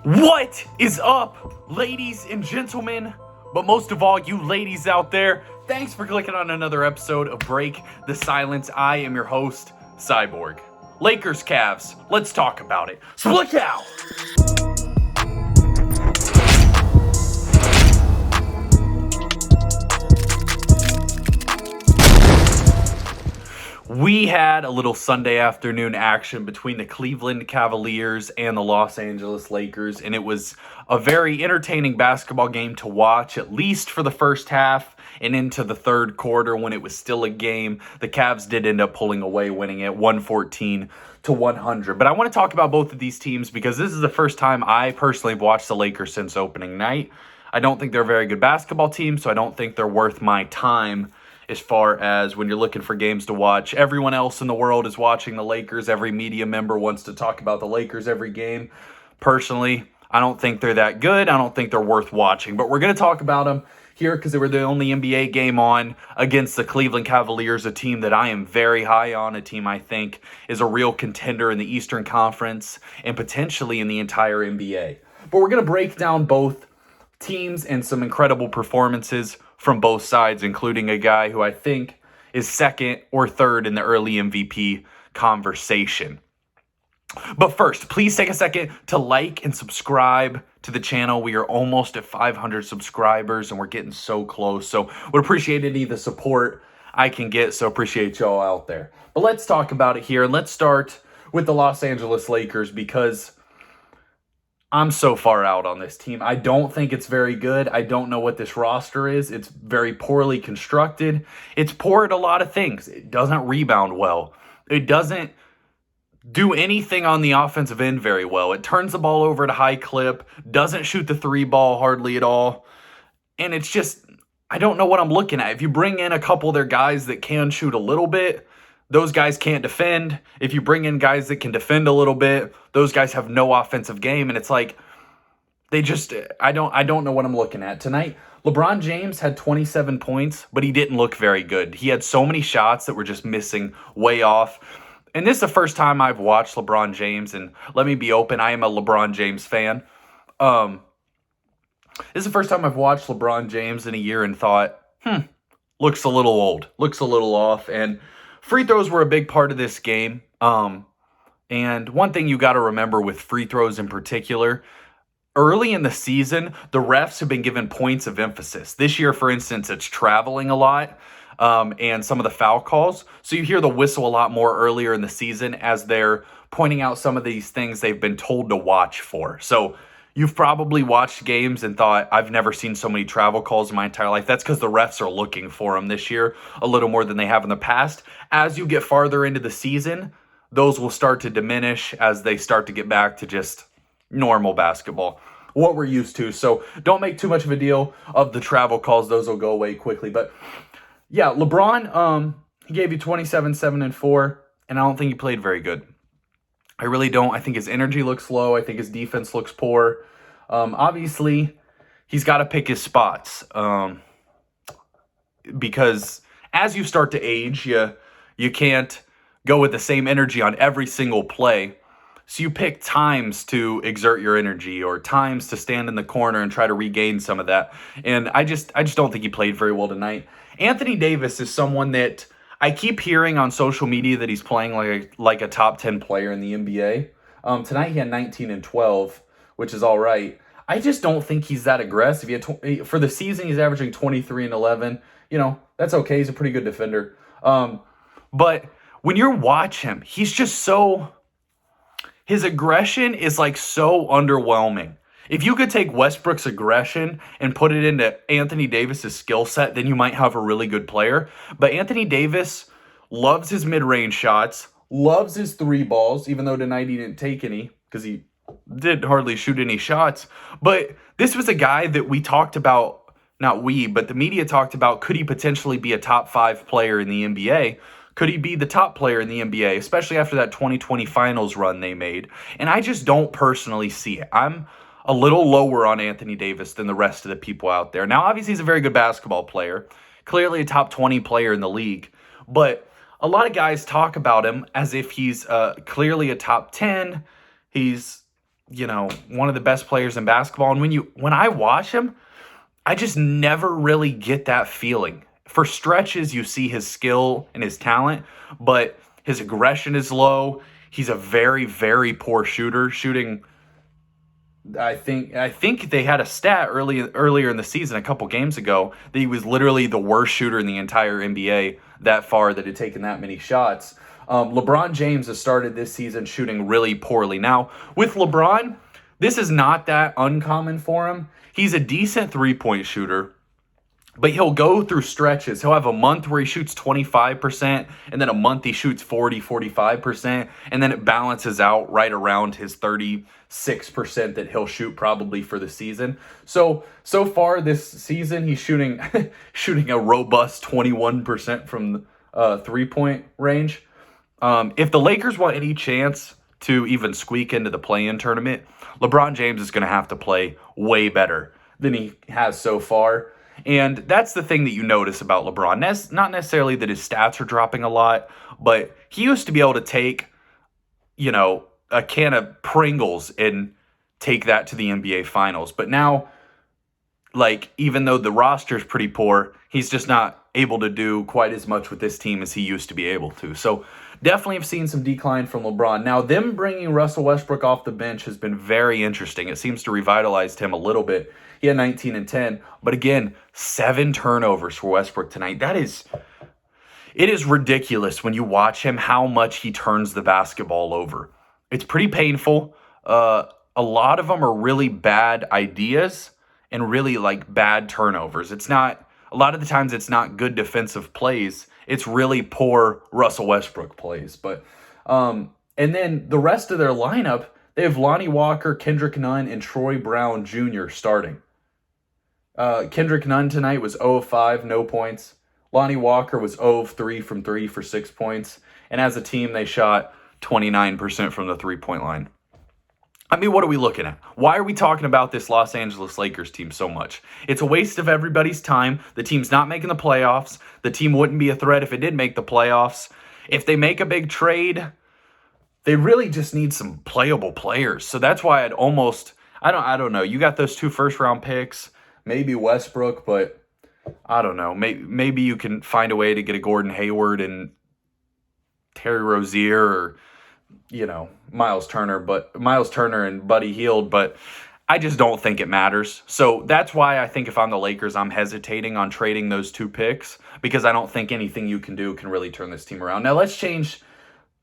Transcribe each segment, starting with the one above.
What is up, ladies and gentlemen? But most of all, you ladies out there, thanks for clicking on another episode of Break the Silence. I am your host, Cyborg. Lakers, Cavs, let's talk about it. Split out! We had a little Sunday afternoon action between the Cleveland Cavaliers and the Los Angeles Lakers, and it was a very entertaining basketball game to watch, at least for the first half and into the third quarter when it was still a game. The Cavs did end up pulling away, winning it 114-100. But I want to talk about both of these teams because this is the first time I personally have watched the Lakers since opening night. I don't think they're a very good basketball team, so I don't think they're worth my time. As far as when you're looking for games to watch, everyone else in the world is watching the Lakers. Every media member wants to talk about the Lakers every game. Personally, I don't think they're that good. I don't think they're worth watching. But we're going to talk about them here because they were the only NBA game on against the Cleveland Cavaliers, a team that I am very high on, a team I think is a real contender in the Eastern Conference and potentially in the entire NBA. But we're going to break down both teams and some incredible performances from both sides, including a guy who I think is second or third in the early MVP conversation. But first, please take a second to like and subscribe to the channel. We are almost at 500 subscribers and we're getting so close. So would appreciate any of the support I can get. So appreciate y'all out there. But let's talk about it here. And let's start with the Los Angeles Lakers because I'm so far out on this team. I don't think it's very good. I don't know what this roster is. It's very poorly constructed. It's poor at a lot of things. It doesn't rebound well. It doesn't do anything on the offensive end very well. It turns the ball over at a high clip, doesn't shoot the three ball hardly at all. And it's just, I don't know what I'm looking at. If you bring in a couple of their guys that can shoot a little bit, those guys can't defend. If you bring in guys that can defend a little bit, those guys have no offensive game. And it's like, I don't know what I'm looking at. Tonight, LeBron James had 27 points, but he didn't look very good. He had so many shots that were just missing way off. And this is the first time I've watched LeBron James. And let me be open, I am a LeBron James fan. This is the first time I've watched LeBron James in a year and thought, looks a little old, looks a little off. And free throws were a big part of this game. And one thing you got to remember with free throws in particular, early in the season, the refs have been given points of emphasis. This year, for instance, it's traveling a lot and some of the foul calls. So you hear the whistle a lot more earlier in the season as they're pointing out some of these things they've been told to watch for. So you've probably watched games and thought, I've never seen so many travel calls in my entire life. That's because the refs are looking for them this year a little more than they have in the past. As you get farther into the season, those will start to diminish as they start to get back to just normal basketball, what we're used to. So don't make too much of a deal of the travel calls. Those will go away quickly. But yeah, LeBron, he gave you 27, 7, and 4, and I don't think he played very good. I really don't. I think his energy looks low. I think his defense looks poor. Obviously, he's got to pick his spots because as you start to age, you can't go with the same energy on every single play. So you pick times to exert your energy or times to stand in the corner and try to regain some of that. And I just don't think he played very well tonight. Anthony Davis is someone that I keep hearing on social media that he's playing like a top 10 player in the NBA. Tonight he had 19 and 12, which is all right. I just don't think he's that aggressive. For the season, he's averaging 23 and 11. You know, that's okay. He's a pretty good defender. But when you watch him, he's just his aggression is like so underwhelming. If you could take Westbrook's aggression and put it into Anthony Davis's skill set, then you might have a really good player. But Anthony Davis loves his mid-range shots, loves his three balls, even though tonight he didn't take any because he did hardly shoot any shots. But this was a guy that we talked about, not we, but the media talked about, could he potentially be a top 5 player in the NBA? Could he be the top player in the NBA, especially after that 2020 finals run they made? And I just don't personally see it. I'm a little lower on Anthony Davis than the rest of the people out there. Now, obviously, he's a very good basketball player, clearly a top 20 player in the league, but a lot of guys talk about him as if he's clearly a top 10. He's one of the best players in basketball. And when I watch him, I just never really get that feeling. For stretches, you see his skill and his talent, but his aggression is low. He's a very, very poor shooter, shooting. I think they had a stat earlier in the season, a couple games ago, that he was literally the worst shooter in the entire NBA that far, that had taken that many shots. LeBron James has started this season shooting really poorly. Now, with LeBron, this is not that uncommon for him. He's a decent three-point shooter, but he'll go through stretches. He'll have a month where he shoots 25%, and then a month he shoots 45%, and then it balances out right around his 36% that he'll shoot probably for the season. So far this season, he's shooting a robust 21% from three-point range. If the Lakers want any chance to even squeak into the play-in tournament, LeBron James is going to have to play way better than he has so far. And that's the thing that you notice about LeBron. Not necessarily that his stats are dropping a lot, but he used to be able to take, a can of Pringles and take that to the NBA Finals. But now, even though the roster is pretty poor, he's just not able to do quite as much with this team as he used to be able to. So definitely have seen some decline from LeBron. Now, them bringing Russell Westbrook off the bench has been very interesting. It seems to revitalize him a little bit. He had 19 and 10, but again, 7 turnovers for Westbrook tonight. It is ridiculous when you watch him how much he turns the basketball over. It's pretty painful. A lot of them are really bad ideas and really bad turnovers. A lot of the times it's not good defensive plays. It's really poor Russell Westbrook plays. But and then the rest of their lineup, they have Lonnie Walker, Kendrick Nunn, and Troy Brown Jr. starting. Kendrick Nunn tonight was 0 of 5, no points. Lonnie Walker was 0 of 3 from 3 for 6 points. And as a team, they shot 29% from the three-point line. I mean, what are we looking at? Why are we talking about this Los Angeles Lakers team so much? It's a waste of everybody's time. The team's not making the playoffs. The team wouldn't be a threat if it did make the playoffs. If they make a big trade, they really just need some playable players. So that's why I don't know. You got those 2 first-round picks, maybe Westbrook, but I don't know. Maybe you can find a way to get a Gordon Hayward and Terry Rozier or Miles Turner and Buddy Hield, but I just don't think it matters. So that's why I think if I'm the Lakers, I'm hesitating on trading those 2 picks, because I don't think anything you can do can really turn this team around. Now let's change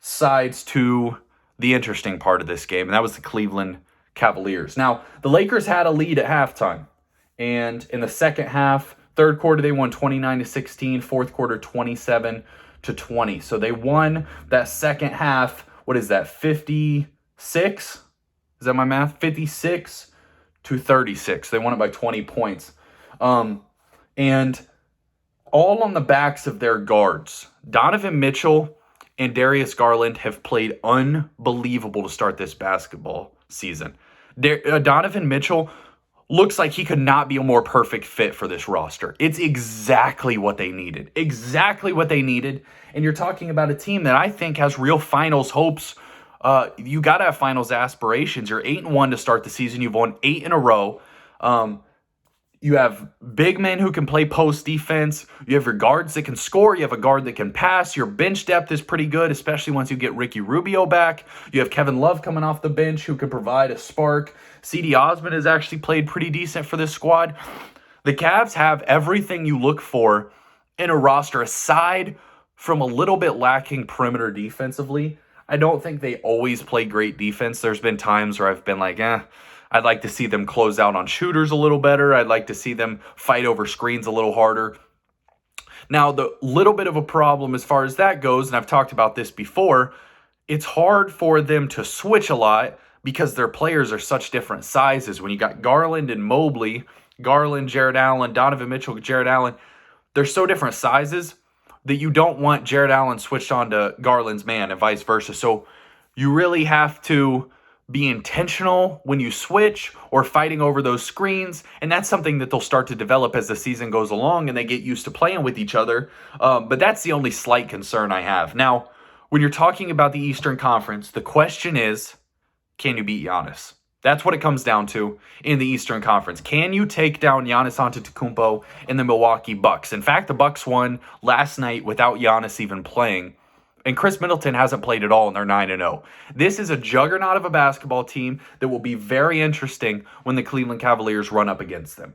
sides to the interesting part of this game, and that was the Cleveland Cavaliers. Now, the Lakers had a lead at halftime, and in the second half, third quarter, they won 29-16, fourth quarter, 27-20. So they won that second half. What is that, 56? Is that my math? 56-36. They won it by 20 points. And all on the backs of their guards. Donovan Mitchell and Darius Garland have played unbelievable to start this basketball season. Donovan Mitchell looks like he could not be a more perfect fit for this roster. It's exactly what they needed. Exactly what they needed. And you're talking about a team that I think has real finals hopes. You got to have finals aspirations. You're 8-1 to start the season. You've won 8 in a row. You have big men who can play post defense. You have your guards that can score. You have a guard that can pass. Your bench depth is pretty good, especially once you get Ricky Rubio back. You have Kevin Love coming off the bench who can provide a spark. C.D. Osman has actually played pretty decent for this squad. The Cavs have everything you look for in a roster, aside from a little bit lacking perimeter defensively. I don't think they always play great defense. There's been times where I've been like, I'd like to see them close out on shooters a little better. I'd like to see them fight over screens a little harder. Now, the little bit of a problem as far as that goes, and I've talked about this before, it's hard for them to switch a lot because their players are such different sizes. When you got Garland and Mobley, Garland, Jared Allen, Donovan Mitchell, Jared Allen, they're so different sizes that you don't want Jared Allen switched on to Garland's man and vice versa. So you really have to be intentional when you switch or fighting over those screens. And that's something that they'll start to develop as the season goes along and they get used to playing with each other. But that's the only slight concern I have. Now, when you're talking about the Eastern Conference, the question is, can you beat Giannis? That's what it comes down to in the Eastern Conference. Can you take down Giannis Antetokounmpo and the Milwaukee Bucks? In fact, the Bucks won last night without Giannis even playing. And Chris Middleton hasn't played at all, and they're 9-0. This is a juggernaut of a basketball team that will be very interesting when the Cleveland Cavaliers run up against them.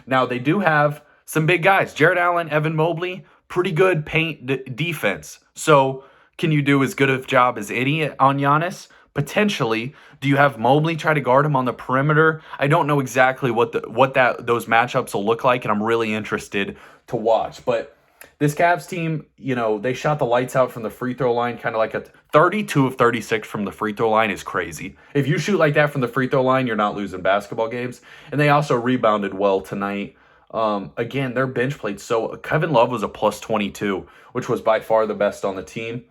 Now, they do have some big guys. Jarrett Allen, Evan Mobley, pretty good paint defense. So can you do as good a job as any on Giannis? Potentially. Do you have Mobley try to guard him on the perimeter? I don't know exactly what those matchups will look like, and I'm really interested to watch. But this Cavs team, they shot the lights out from the free throw line, kind of like a 32 of 36 from the free throw line is crazy. If you shoot like that from the free throw line, you're not losing basketball games. And they also rebounded well tonight. Again, their bench played so. Kevin Love was a plus 22, which was by far the best on the team.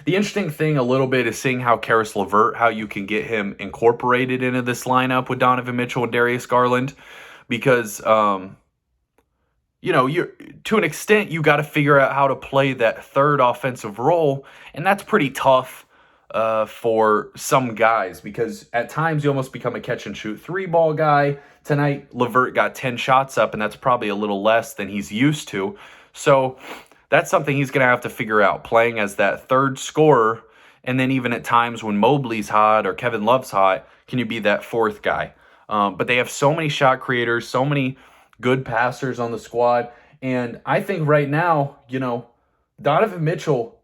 The interesting thing a little bit is seeing how Karis LeVert, how you can get him incorporated into this lineup with Donovan Mitchell and Darius Garland, because to an extent you got to figure out how to play that third offensive role, and that's pretty tough for some guys, because at times you almost become a catch and shoot 3-ball guy. Tonight LeVert got 10 shots up, and that's probably a little less than he's used to. So that's something he's going to have to figure out, playing as that third scorer. And then even at times when Mobley's hot or Kevin Love's hot, can you be that fourth guy? But they have so many shot creators, so many good passers on the squad. And I think right now, Donovan Mitchell,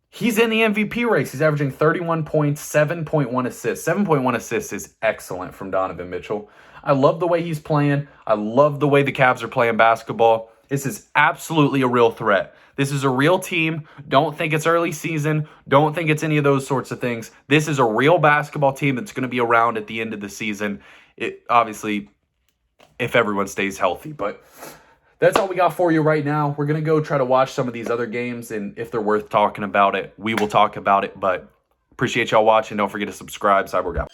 he's in the MVP race. He's averaging 31 points, 7.1 assists. 7.1 assists is excellent from Donovan Mitchell. I love the way he's playing. I love the way the Cavs are playing basketball. This is absolutely a real threat. This is a real team. Don't think it's early season. Don't think it's any of those sorts of things. This is a real basketball team that's going to be around at the end of the season. Obviously, if everyone stays healthy. But that's all we got for you right now. We're going to go try to watch some of these other games, and if they're worth talking about it, we will talk about it. But appreciate y'all watching. Don't forget to subscribe. Cyborg out.